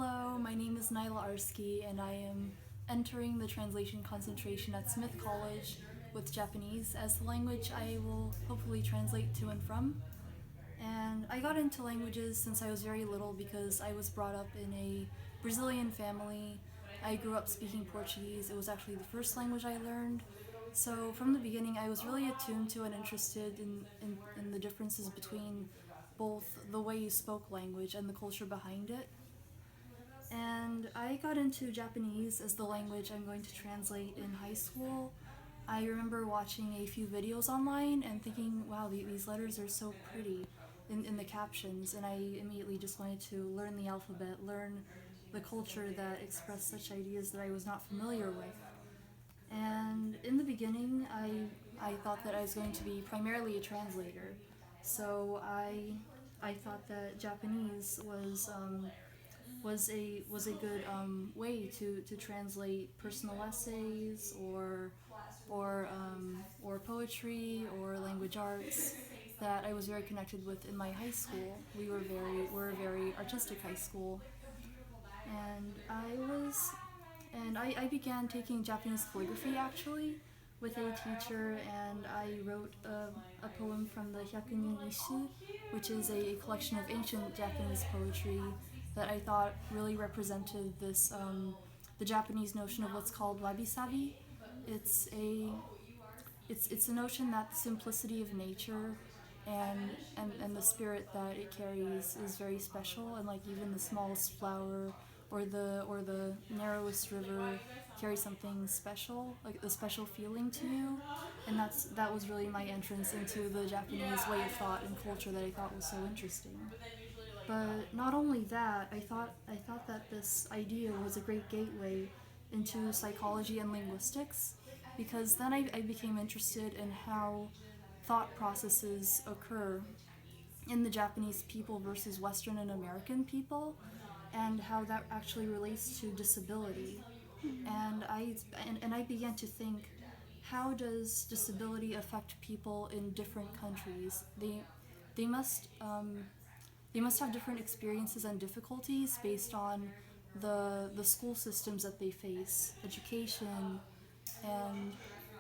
Hello, my name is Nyla Arski, and I am entering the translation concentration at Smith College with Japanese as the language I will hopefully translate to and from. And I got into languages since I was very little because I was brought up in a Brazilian family. I grew up speaking Portuguese. It was actually the first language I learned. So from the beginning, I was really attuned to and interested in the differences between both the way you spoke language and the culture behind it. And I got into Japanese as the language I'm going to translate in high school. I remember watching a few videos online and thinking, wow, these letters are so pretty in the captions, and I immediately just wanted to learn the alphabet, learn the culture that expressed such ideas that I was not familiar with. And in the beginning, I thought that I was going to be primarily a translator. So I thought that Japanese was a good way to translate personal essays or poetry or language arts that I was very connected with in my high school. We're a very artistic high school, and I began taking Japanese calligraphy actually with a teacher, and I wrote a poem from the Hyakunin Ishi, which is a collection of ancient Japanese poetry that I thought really represented the Japanese notion of what's called wabi-sabi. It's a it's a notion that the simplicity of nature and the spirit that it carries is very special, and like even the smallest flower or the narrowest river carries something special, like a special feeling to you. And that was really my entrance into the Japanese way of thought and culture that I thought was so interesting. But not only that, I thought that this idea was a great gateway into psychology and linguistics, because then I became interested in how thought processes occur in the Japanese people versus Western and American people, and how that actually relates to disability. And I began to think, how does disability affect people in different countries? They must they must have different experiences and difficulties based on the school systems that they face, education, and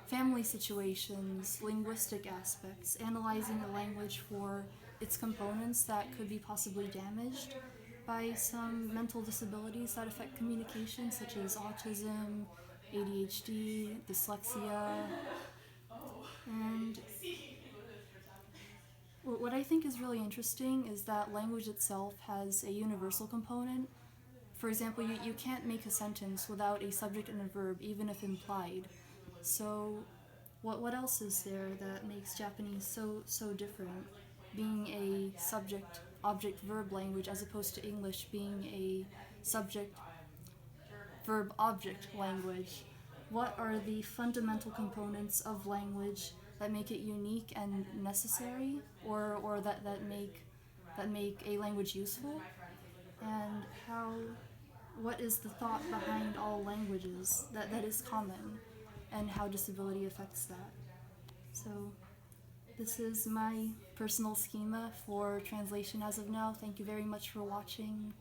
family situations, linguistic aspects, analyzing a language for its components that could be possibly damaged by some mental disabilities that affect communication, such as autism, ADHD, dyslexia. And what I think is really interesting is that language itself has a universal component. For example, you can't make a sentence without a subject and a verb, even if implied. So, what else is there that makes Japanese so different? Being a subject object verb language as opposed to English being a subject verb object language. What are the fundamental components of language that make it unique and necessary, or that make a language useful? And how what is the thought behind all languages that is common, and how disability affects that? So this is my personal schema for translation as of now. Thank you very much for watching.